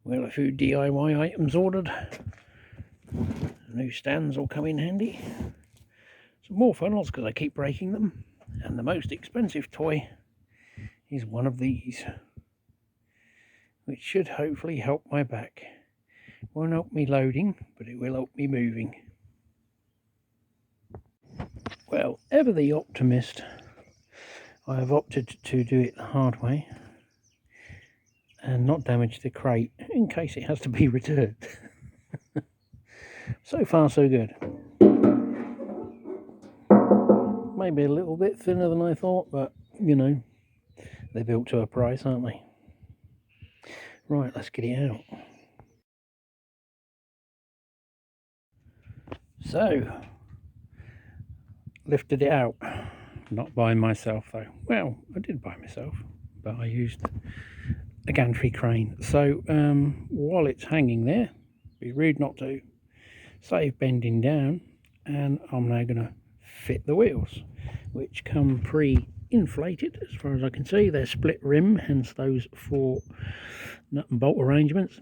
Well, a few DIY items ordered. New stands will come in handy. Some more funnels because I keep breaking them. And the most expensive toy is one of these, which should hopefully help my back. Won't help me loading, but it will help me moving. Well, ever the optimist, I have opted to do it the hard way and not damage the crate in case it has to be returned. So far so good. Maybe a little bit thinner than I thought, but you know, they're built to a price, aren't they? Right, let's get it out. So, lifted it out. Not by myself though. Well, I did by myself, but I used a gantry crane. So while it's hanging there, be rude not to, save bending down, and I'm now going to fit the wheels, which come pre-inflated as far as I can see. They're split rim, hence those 4 nut and bolt arrangements.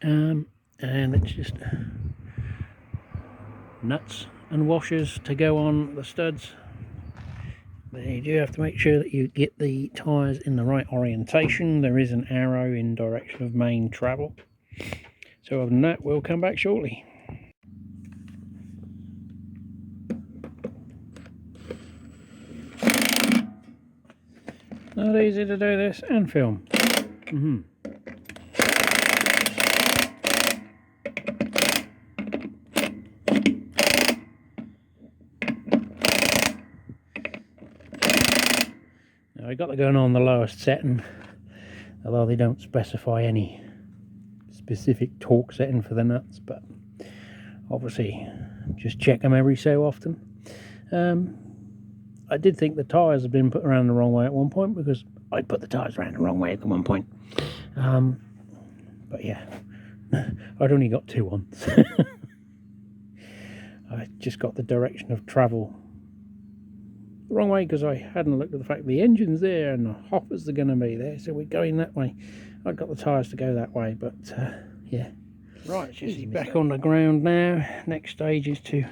And it's just nuts and washers to go on the studs. But you do have to make sure that you get the tyres in the right orientation. There is an arrow in direction of main travel. So other than that, we'll come back shortly. Not easy to do this and film. Now I got the gun on the lowest setting, although they don't specify any specific torque setting for the nuts, but obviously just check them every so often. I did think the tyres had been put around the wrong way at one point, because I put the tyres around the wrong way at one point. But yeah, I'd only got 2 on. I just got the direction of travel the wrong way because I hadn't looked at the fact the engine's there and the hoppers are going to be there, so we're going that way. I've got the tyres to go that way, but yeah. Right, Jesse's back on the ground now. Next stage is to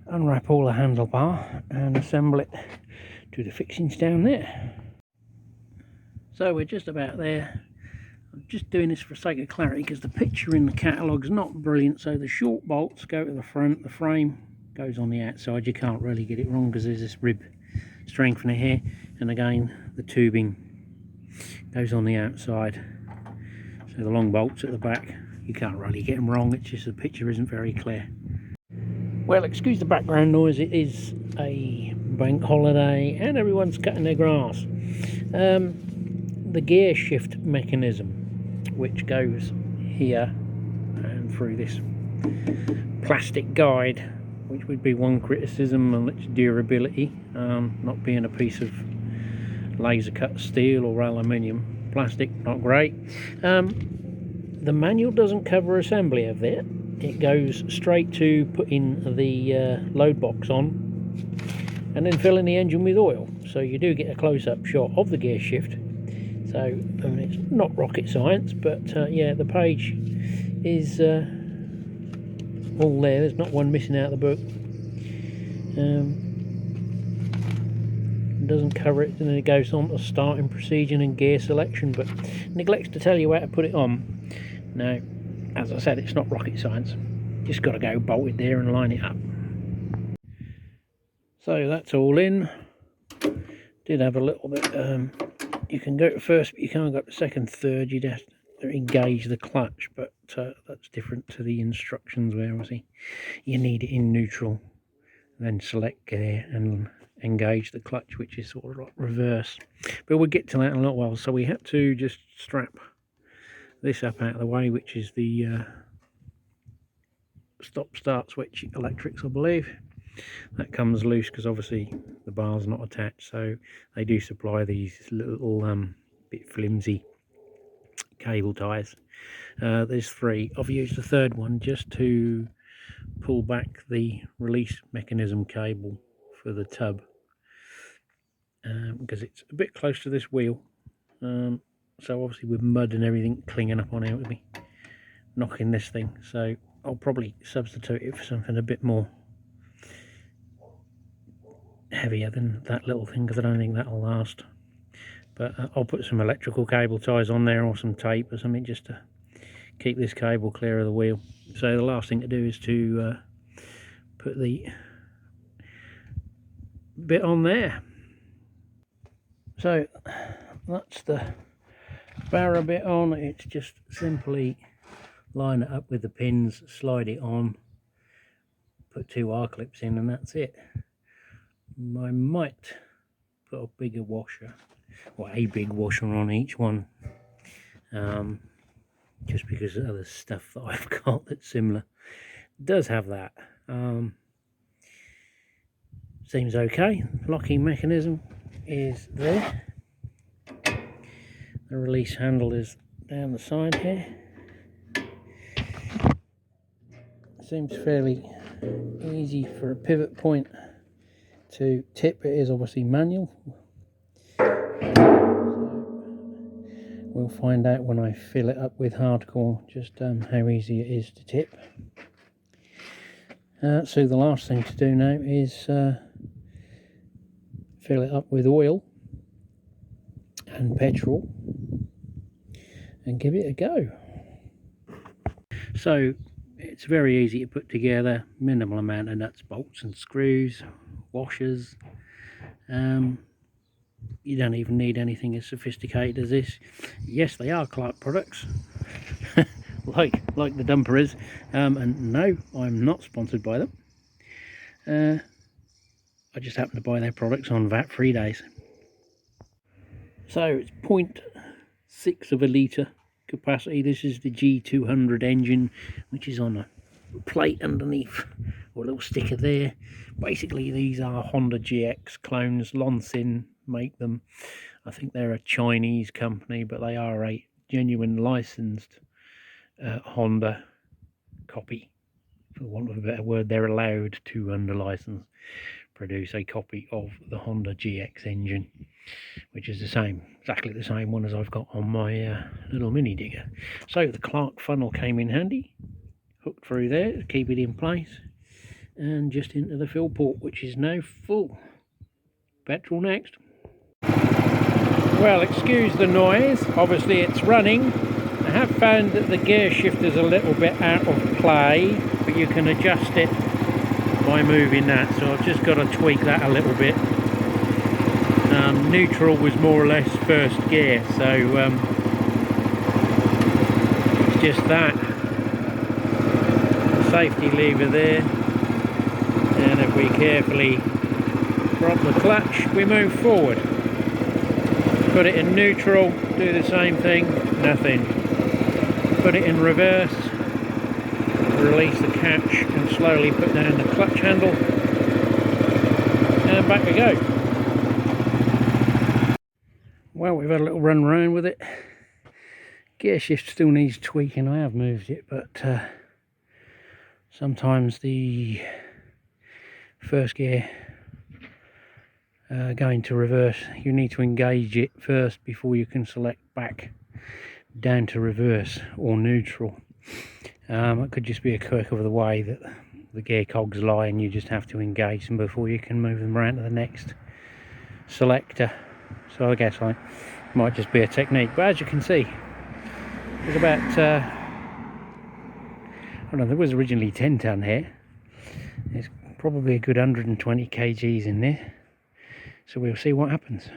unwrap all the handlebar and assemble it to the fixings down there. So we're just about there. I'm just doing this for the sake of clarity because the picture in the catalogue's not brilliant. So the short bolts go to the front, the frame goes on the outside. You can't really get it wrong because there's this rib strengthener here, and again the tubing goes on the outside. So the long bolts at the back, you can't really get them wrong. It's just the picture isn't very clear. Well, excuse the background noise, it is a bank holiday and everyone's cutting their grass. The gear shift mechanism, which goes here and through this plastic guide, which would be one criticism on its durability, not being a piece of laser cut steel or aluminium. Plastic, not great. The manual doesn't cover assembly of it. It goes straight to putting the load box on and then filling the engine with oil. So you do get a close-up shot of the gear shift. So I mean, it's not rocket science, but yeah, the page is all there. There's not one missing out of the book. It doesn't cover it, and then it goes on to starting procedure and gear selection, but neglects to tell you how to put it on. Now, as I said, it's not rocket science. Just got to go bolt it there and line it up. So that's all in. Did have a little bit. You can go to first, but you can't go to second, third. You'd have to engage the clutch, but that's different to the instructions where obviously you need it in neutral, then select gear and engage the clutch, which is sort of like reverse. But we'll get to that in a little while. So we had to just strap this up out of the way, which is the stop start switch electrics, I believe. That comes loose because obviously the bar's not attached, so they do supply these little bit flimsy cable ties. There's 3. I've used the 3rd one just to pull back the release mechanism cable for the tub, because it's a bit close to this wheel, so obviously with mud and everything clinging up on it, it would be knocking this thing. So I'll probably substitute it for something a bit more heavier than that little thing, because I don't think that'll last. But I'll put some electrical cable ties on there, or some tape or something, just to keep this cable clear of the wheel. So the last thing to do is to put the bit on there. So that's the barra bit on. It's just simply line it up with the pins, slide it on, put 2 R-clips in, and that's it. I might put a bigger washer, or a big washer on each one, just because of other stuff that I've got that's similar. It does have that. Seems okay. Locking mechanism is there. The release handle is down the side here. Seems fairly easy for a pivot point to tip. It is obviously manual. We'll find out when I fill it up with hardcore just how easy it is to tip. So the last thing to do now is fill it up with oil and petrol and give it a go. So it's very easy to put together, minimal amount of nuts, bolts and screws, washers. You don't even need anything as sophisticated as this. Yes, they are Clarke products, like the dumper is, and no, I'm not sponsored by them. I just happen to buy their products on VAT-free days. So it's 0.6 of a litre capacity. This is the G200 engine, which is on a plate underneath, or a little sticker there. Basically these are Honda GX clones. Lonsin make them. I think they're a Chinese company, but they are a genuine licensed Honda copy, for want of a better word. They're allowed to, under license, produce a copy of the Honda GX engine, which is the same, exactly the same one as I've got on my little mini digger. So the Clarke funnel came in handy, hooked through there to keep it in place, and just into the fill port, which is now full. Petrol next. Well, excuse the noise, obviously it's running. I have found that the gear shifter's a little bit out of play, but you can adjust it by moving that, so I've just got to tweak that a little bit. Neutral was more or less first gear, so it's just that. The safety lever there, and if we carefully drop the clutch, we move forward. Put it in neutral, do the same thing, nothing. Put it in reverse, release the catch and slowly put down the clutch handle, and back we go. Well, we've had a little run around with it. Gear shift still needs tweaking. I have moved it, but sometimes the first gear going to reverse, you need to engage it first before you can select back down to reverse or neutral. It could just be a quirk of the way that the gear cogs lie, and you just have to engage them before you can move them around to the next selector. So I guess I might just be a technique, but as you can see, there's about I don't know, there was originally 10 ton here. There's probably a good 120 kgs in there, so we'll see what happens.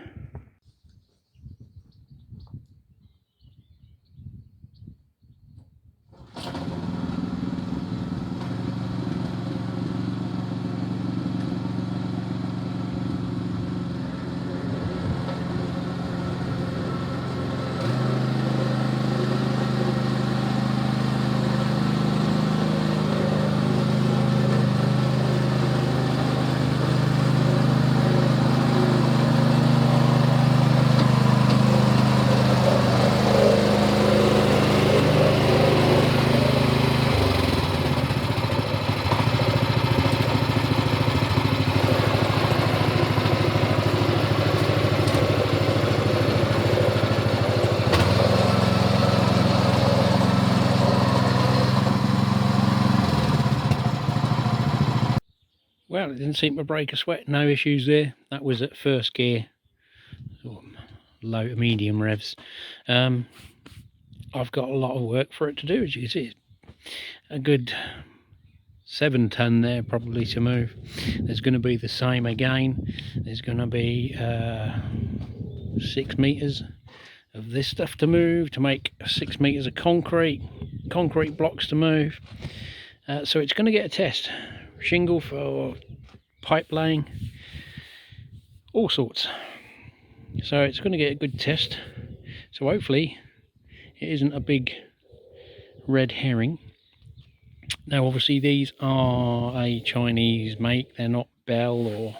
well, it didn't seem to break a sweat. No issues there. That was at first gear, or low to medium revs. I've got a lot of work for it to do, as you can see. A good 7 ton there probably to move. There's going to be the same again. There's going to be 6 meters of this stuff to move, to make 6 meters of concrete blocks to move. So it's going to get a test. Shingle for pipe laying, all sorts. So it's going to get a good test. So hopefully it isn't a big red herring. Now obviously these are a Chinese make, they're not Bell or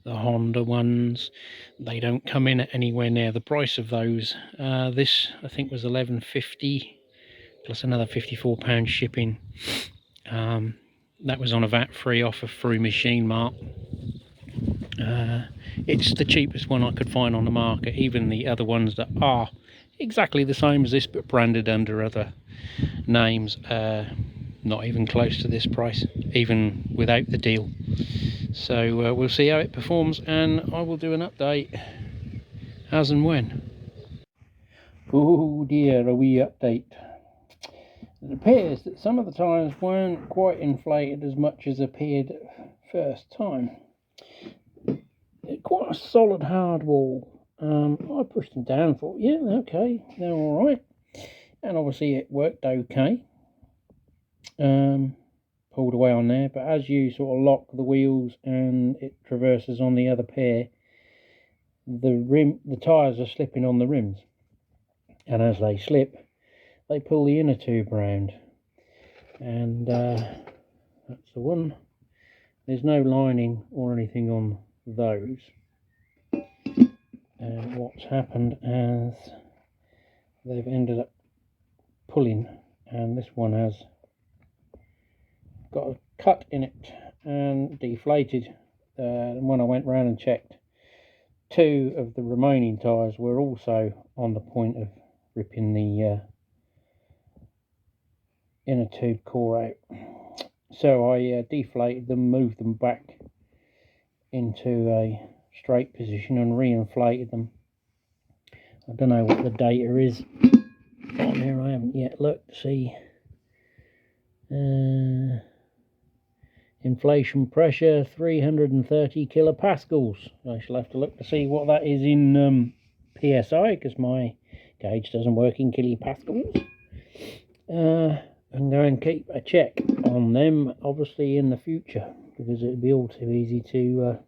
the Honda ones. They don't come in at anywhere near the price of those. This I think was $11.50 plus another £54 shipping. That was on a VAT-free offer through Machine Mart. It's the cheapest one I could find on the market. Even the other ones that are exactly the same as this but branded under other names, not even close to this price, even without the deal. So we'll see how it performs, and I will do an update as and when. Oh dear, a wee update. It appears that some of the tyres weren't quite inflated as much as appeared first time. They're quite a solid hard wall. I pushed them down, thought, yeah, okay, they're alright. And obviously it worked okay. Pulled away on there, but as you sort of lock the wheels and it traverses on the other pair, the tyres are slipping on the rims. And as they slip, they pull the inner tube round. And that's the one. There's no lining or anything on those. And what's happened is they've ended up pulling, and this one has got a cut in it and deflated. When I went round and checked, 2 of the remaining tyres were also on the point of ripping the inner tube core out. So I deflated them, moved them back into a straight position and re-inflated them. I don't know what the data is on here. I haven't yet looked to see. Inflation pressure 330 kilopascals. I shall have to look to see what that is in PSI, because my gauge doesn't work in kilopascals. And go and keep a check on them obviously in the future, because it'd be all too easy to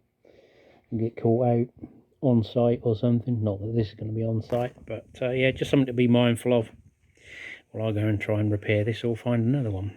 get caught out on site or something. Not that this is going to be on site, but yeah, just something to be mindful of while I go and try and repair this or find another one.